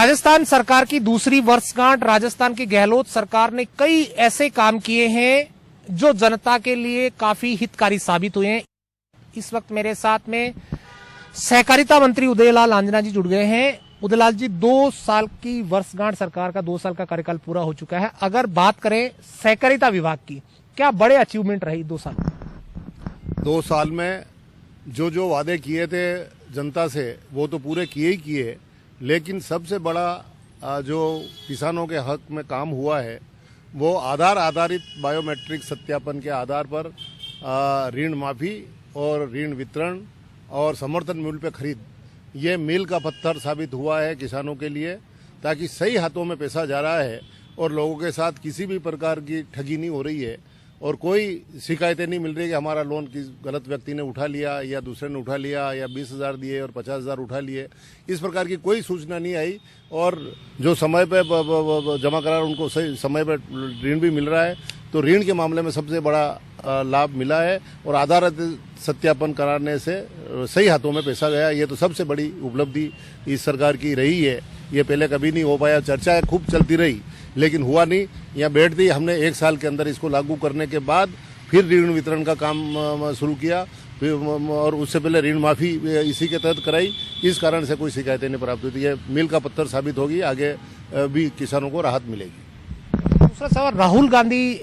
राजस्थान सरकार की दूसरी वर्षगांठ। राजस्थान की गहलोत सरकार ने कई ऐसे काम किए हैं जो जनता के लिए काफी हितकारी साबित हुए हैं। इस वक्त मेरे साथ में सहकारिता मंत्री उदयलाल आंजना जी जुड़ गए हैं। उदयलाल जी, 2 साल की वर्षगांठ, सरकार का 2 साल का कार्यकाल पूरा हो चुका है। अगर बात करें सहकारिता विभाग की, क्या बड़े अचीवमेंट रही 2 साल? 2 साल में जो वादे किए थे जनता से वो तो पूरे किए ही किए, लेकिन सबसे बड़ा जो किसानों के हक में काम हुआ है वो आधार आधारित बायोमेट्रिक सत्यापन के आधार पर ऋण माफी और ऋण वितरण और समर्थन मूल्य पे खरीद, ये मील का पत्थर साबित हुआ है किसानों के लिए, ताकि सही हाथों में पैसा जा रहा है और लोगों के साथ किसी भी प्रकार की ठगी नहीं हो रही है और कोई शिकायतें नहीं मिल रही कि हमारा लोन किस गलत व्यक्ति ने उठा लिया या दूसरे ने उठा लिया या 20,000 दिए और 50,000 उठा लिए। इस प्रकार की कोई सूचना नहीं आई और जो समय पे जमा करा उनको सही समय पे ऋण भी मिल रहा है। तो ऋण के मामले में सबसे बड़ा लाभ मिला है और आधार सत्यापन कराने से सही हाथों में पैसा गया। ये तो सबसे बड़ी उपलब्धि इस सरकार की रही है। ये पहले कभी नहीं हो पाया। चर्चा खूब चलती रही लेकिन हुआ नहीं। यहाँ बैठते ही हमने 1 साल के अंदर इसको लागू करने के बाद फिर ऋण वितरण का काम शुरू किया और उससे पहले ऋण माफी इसी के तहत कराई। इस कारण से कोई शिकायतें नहीं प्राप्त हुई। ये मील का पत्थर साबित होगी, आगे भी किसानों को राहत मिलेगी। दूसरा सवाल, राहुल गांधी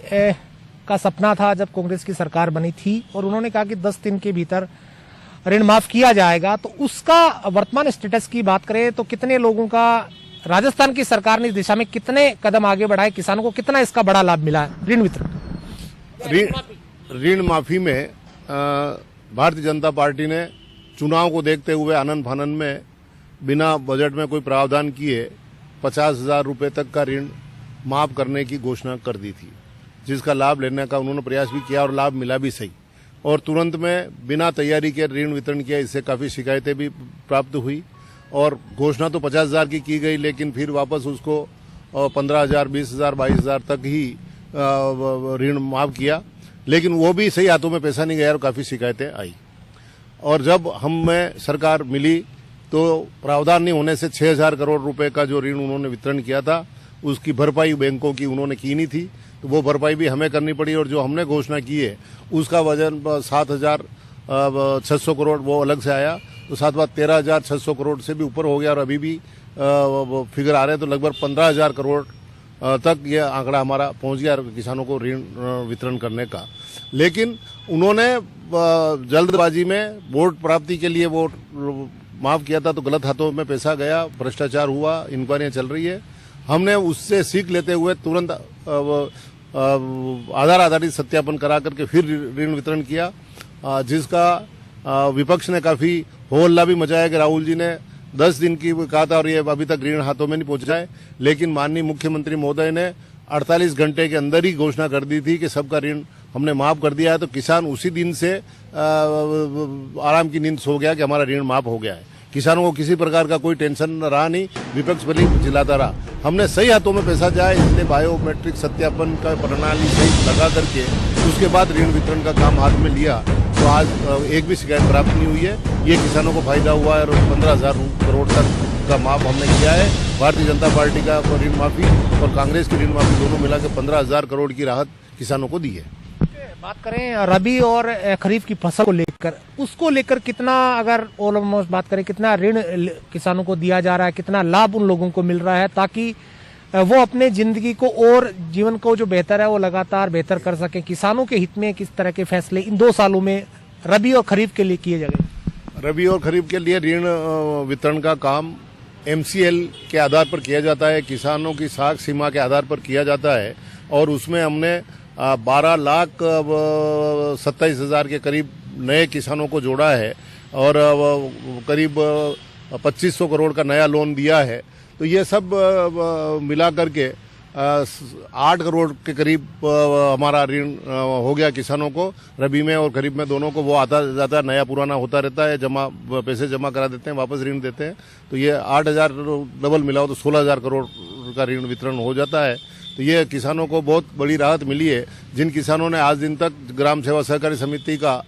का सपना था जब कांग्रेस की सरकार बनी थी और उन्होंने कहा कि 10 दिन के भीतर ऋण माफ किया जाएगा, तो उसका वर्तमान स्टेटस की बात करें तो कितने लोगों का राजस्थान की सरकार ने इस दिशा में कितने कदम आगे बढ़ाए, किसानों को कितना इसका बड़ा लाभ मिला है? ऋण वितरण, ऋण माफी में भारतीय जनता पार्टी ने चुनाव को देखते हुए आनन फानन में बिना बजट में कोई प्रावधान किए 50,000 रुपए तक का ऋण माफ करने की घोषणा कर दी थी, जिसका लाभ लेने का उन्होंने प्रयास भी किया और लाभ मिला भी सही। और तुरंत में बिना तैयारी के ऋण वितरण किया, इससे काफी शिकायतें भी प्राप्त हुई और घोषणा तो 50,000 की गई, लेकिन फिर वापस उसको 15,000, 20,000, 22,000 तक ही ऋण माफ किया, लेकिन वो भी सही हाथों में पैसा नहीं गया और काफी शिकायतें आई। और जब हमें सरकार मिली तो प्रावधान नहीं होने से 6,000 करोड़ रुपए का जो ऋण उन्होंने वितरण किया था उसकी भरपाई बैंकों की उन्होंने की नहीं थी, तो वो भरपाई भी हमें करनी पड़ी और जो हमने घोषणा की है उसका वजन 7,600 करोड़ वो अलग से आया, तो 13,600 करोड़ से भी ऊपर हो गया और अभी भी फिगर आ रहे हैं तो लगभग 15,000 करोड़ तक ये आंकड़ा हमारा पहुंच गया किसानों को ऋण वितरण करने का। लेकिन उन्होंने जल्दबाजी में वोट प्राप्ति के लिए वोट माफ किया था तो गलत हाथों में पैसा गया, भ्रष्टाचार हुआ, इंक्वायरियां चल रही है। हमने उससे सीख लेते हुए तुरंत आधार आधारित सत्यापन करा करके फिर ऋण वितरण किया, जिसका विपक्ष ने काफी हो हल्ला भी मचाया कि राहुल जी ने 10 दिन की कहा था और ये अभी तक ऋण हाथों में नहीं पहुंचा है। लेकिन माननीय मुख्यमंत्री महोदय ने 48 घंटे के अंदर ही घोषणा कर दी थी कि सबका ऋण हमने माफ कर दिया है, तो किसान उसी दिन से आराम की नींद सो गया कि हमारा ऋण माफ हो गया है। किसानों को किसी प्रकार का कोई टेंशन रहा नहीं, विपक्ष भले चिल्लाता रहा। हमने सही हाथों में पैसा जाए इसलिए बायोमेट्रिक सत्यापन का प्रणाली सही लगा करके उसके बाद ऋण वितरण का काम हाथ में लिया, तो आज एक भी शिकायत प्राप्त नहीं हुई है। ये किसानों को फायदा हुआ है और 15,000 करोड़ तक का माफ हमने किया है। भारतीय जनता पार्टी का ऋण माफी और कांग्रेस की ऋण माफी दोनों मिलाकर 15,000 करोड़ की राहत किसानों को दी है। बात करें रबी और खरीफ की फसल को लेकर, उसको लेकर कितना, अगर ऑलमोस्ट बात करें, कितना ऋण किसानों को दिया जा रहा है, कितना लाभ उन लोगों को मिल रहा है ताकि वो अपने जिंदगी को और जीवन को जो बेहतर है वो लगातार बेहतर कर सके? किसानों के हित में किस तरह के फैसले इन 2 सालों में रबी और खरीफ के लिए किए जाएंगे? रबी और खरीफ के लिए ऋण वितरण का काम MCL के आधार पर किया जाता है, किसानों की साख सीमा के आधार पर किया जाता है और उसमें हमने 12,27,000 के करीब नए किसानों को जोड़ा है और करीब 2,500 करोड़ का नया लोन दिया है। तो ये सब मिला करके 8 करोड़ के करीब हमारा ऋण हो गया किसानों को रबी में और खरीफ में दोनों को। वो आता जाता है, नया पुराना होता रहता है, पैसे जमा करा देते हैं, वापस ऋण देते हैं। तो ये 8,000 डबल मिला हो तो 16,000 करोड़ का ऋण वितरण हो जाता है। तो ये किसानों को बहुत बड़ी राहत मिली है। जिन किसानों ने आज दिन तक ग्राम सेवा सहकारी समिति का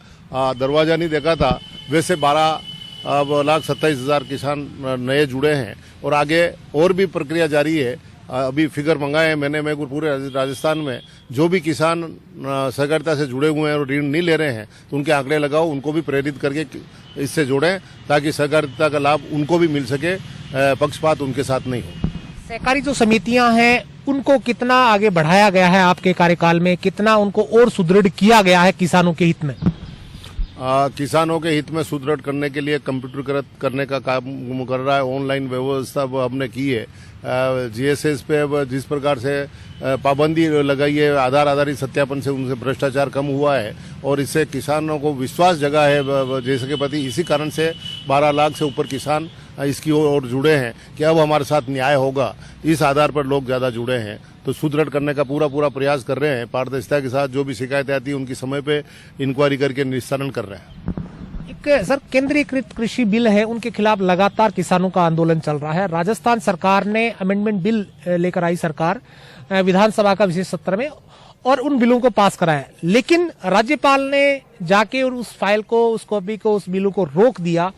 दरवाजा नहीं देखा था, वैसे 12,27,000 किसान नए जुड़े हैं और आगे और भी प्रक्रिया जारी है। अभी फिगर मंगाए हैं मैंने, मैं पूरे राजस्थान में जो भी किसान सहकारिता से जुड़े हुए हैं और ऋण नहीं ले रहे हैं तो उनके आंकड़े लगाओ, उनको भी प्रेरित करके इससे जोड़ें ताकि सहकारिता का लाभ उनको भी मिल सके, पक्षपात उनके साथ नहीं हो। सहकारी जो समितियां हैं उनको कितना आगे बढ़ाया गया है आपके कार्यकाल में, कितना उनको और सुदृढ़ किया गया है किसानों के हित में? किसानों के हित में सुदृढ़ करने के लिए कंप्यूटरीकृत करने का काम कर रहा है, ऑनलाइन व्यवस्था हमने की है। जीएसएस पे अब जिस प्रकार से पाबंदी लगाई है, आधार आधारित सत्यापन से उनसे भ्रष्टाचार कम हुआ है और इससे किसानों को विश्वास जगा है जैसे के प्रति। इसी कारण से 12 लाख से ऊपर किसान इसकी ओर जुड़े हैं कि अब हमारे साथ न्याय होगा, इस आधार पर लोग ज्यादा जुड़े हैं। तो सुदृढ़ करने का पूरा प्रयास कर रहे हैं, पारदर्शिता के साथ जो भी शिकायतें आती है उनकी समय पे इंक्वायरी करके निस्तारण कर रहे हैं। एक सर केंद्रीकृत कृषि बिल है, उनके खिलाफ लगातार किसानों का आंदोलन चल रहा है। राजस्थान सरकार ने अमेंडमेंट बिल लेकर आई सरकार विधानसभा का विशेष सत्र में और उन बिलों को पास कराया, लेकिन राज्यपाल ने जाके और उस फाइल को, उस कॉपी को, उस बिलों को रोक दिया।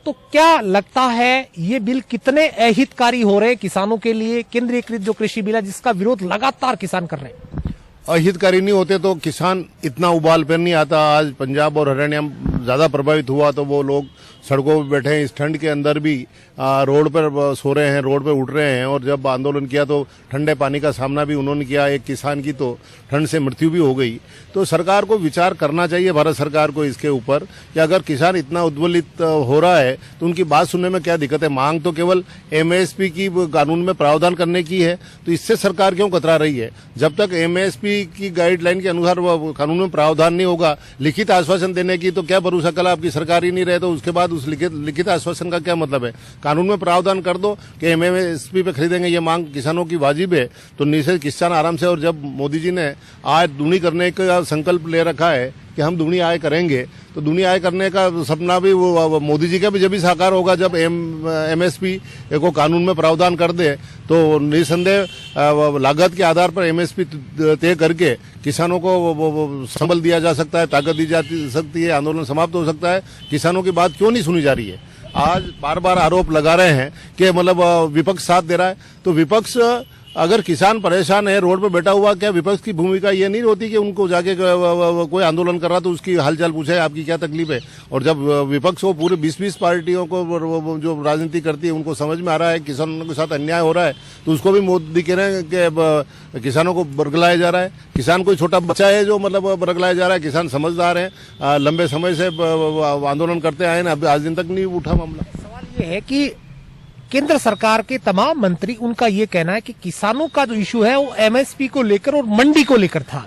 तो क्या लगता है ये बिल कितने अहितकारी हो रहे हैं किसानों के लिए? केंद्रीकृत जो कृषि बिल है जिसका विरोध लगातार किसान कर रहे हैं। अहितकारी नहीं होते तो किसान इतना उबाल पर नहीं आता। आज पंजाब और हरियाणा ज्यादा प्रभावित हुआ तो वो लोग सड़कों पर बैठे हैं, इस ठंड के अंदर भी रोड पर सो रहे हैं, रोड पर उठ रहे हैं। और जब आंदोलन किया तो ठंडे पानी का सामना भी उन्होंने किया। एक किसान की तो ठंड से मृत्यु भी हो गई। तो सरकार को विचार करना चाहिए, भारत सरकार को, इसके ऊपर कि अगर किसान इतना उद्वेलित हो रहा है तो उनकी बात सुनने में क्या दिक्कत है। मांग तो केवल एमएसपी की कानून में प्रावधान करने की है, तो इससे सरकार क्यों कतरा रही है? जब तक एमएसपी की गाइडलाइन के अनुसार कानून में प्रावधान नहीं होगा, लिखित आश्वासन देने की तो क्या भरोसा, कल आपकी सरकार ही नहीं रहे तो उसके बाद उस लिखित आश्वासन का क्या मतलब है? कानून में प्रावधान कर दो कि एमएसपी पे खरीदेंगे, ये मांग किसानों की वाजिब है, तो निश्चित किसान आराम से। और जब मोदी जी ने आय दुगनी करने का संकल्प ले रखा है कि हम दुगनी आय करेंगे, तो दुगनी आय करने का सपना भी वो मोदी जी का भी जब भी साकार होगा जब एमएसपी को कानून में प्रावधान कर दे। तो निसंदेह लागत के आधार पर एमएसपी तय करके किसानों को संबल दिया जा सकता है, ताकत दी जा सकती है, आंदोलन समाप्त हो सकता है। किसानों की बात क्यों नहीं सुनी जा रही है? आज बार आरोप लगा रहे हैं कि मतलब विपक्ष साथ दे रहा है। तो विपक्ष, अगर किसान परेशान है, रोड पर बैठा हुआ, क्या विपक्ष की भूमिका ये नहीं होती कि उनको जाके कोई आंदोलन कर रहा तो उसकी हालचाल पूछे, आपकी क्या तकलीफ है? और जब विपक्ष को पूरे 20 पार्टियों को जो राजनीति करती है उनको समझ में आ रहा है किसानों के साथ अन्याय हो रहा है, तो उसको भी मोदी कह रहे हैं कि किसानों को बरगलाया जा रहा है। किसान कोई छोटा बच्चा है जो मतलब बरगलाया जा रहा है? किसान समझदार है, लंबे समय से आंदोलन करते आए ना, आज दिन तक नहीं उठा मामला। सवाल ये है कि केंद्र सरकार के तमाम मंत्री, उनका ये कहना है कि किसानों का जो इशू है वो एमएसपी को लेकर और मंडी को लेकर था।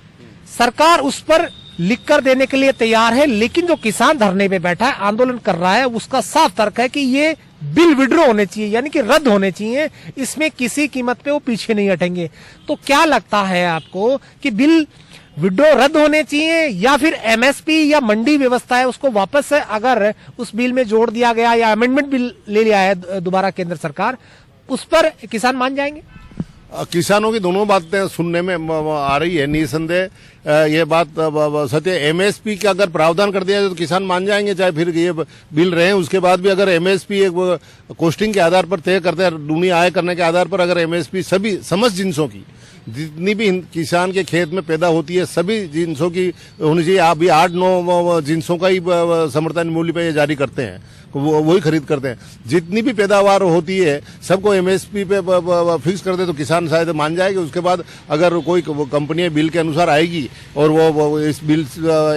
सरकार उस पर लिखकर देने के लिए तैयार है, लेकिन जो किसान धरने पे बैठा है, आंदोलन कर रहा है, उसका साफ तर्क है कि ये बिल विड्रॉ होने चाहिए, यानी कि रद्द होने चाहिए। इसमें किसी कीमत पे वो पीछे नहीं हटेंगे। तो क्या लगता है आपको कि बिल विड्रॉ रद्द होने चाहिए या फिर एमएसपी या मंडी व्यवस्था है उसको वापस से अगर उस बिल में जोड़ दिया गया या अमेंडमेंट बिल ले लिया है दोबारा केंद्र सरकार, उस पर किसान मान जाएंगे? किसानों की दोनों बातें सुनने में आ रही है। निसंदेह ये बात सत्य। एमएसपी का अगर प्रावधान कर दिया जाए तो किसान मान जाएंगे, चाहे फिर ये बिल रहे। उसके बाद भी अगर एमएसपी एक कोस्टिंग के आधार पर तय करते हैं, दुगनी आय करने के आधार पर, अगर एमएसपी सभी समस्त जिनसों की, जितनी भी किसान के खेत में पैदा होती है, सभी जिनसों की होनी चाहिए। आप भी 8-9 जिनसों का ही समर्थन मूल्य पे जारी करते हैं, वही खरीद करते हैं। जितनी भी पैदावार होती है सबको एमएसपी पे फिक्स कर दे तो किसान शायद मान जाएगा। उसके बाद अगर कोई कंपनी बिल के अनुसार आएगी और वो इस बिल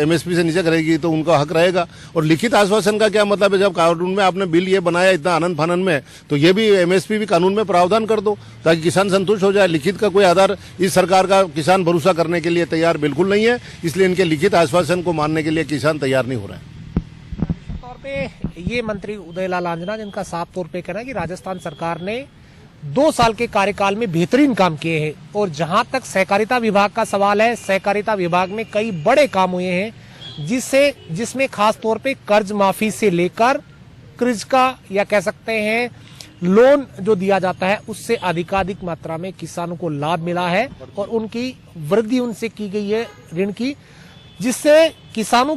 एमएसपी से नीचे करेगी तो उनका हक रहेगा। और लिखित आश्वासन का क्या मतलब है? जब कानून में आपने बिल ये बनाया इतना आनंद फानंद में, तो ये भी एमएसपी भी कानून में प्रावधान कर दो ताकि किसान संतुष्ट हो जाए। लिखित का कोई आधार इस सरकार का किसान भरोसा करने के लिए तैयार बिल्कुल नहीं है, इसलिए इनके लिखित आश्वासन को मानने के लिए किसान तैयार नहीं हो रहा है। तौर पे ये मंत्री उदयलाल आंजना, जिनका साफ तौर पे कहना है कि राजस्थान सरकार ने 2 साल के कार्यकाल में बेहतरीन काम किए हैं। और जहां तक सहकारिता विभाग का सवाल है, सहकारिता विभाग में कई बड़े काम हुए हैं जिसमें खास तौर पे कर्ज माफी से लेकर कर्ज का या कह सकते हैं लोन जो दिया जाता है उससे अधिकाधिक मात्रा में किसानों को लाभ मिला है और उनकी वृद्धि उनसे की गई है ऋण की, जिससे किसानों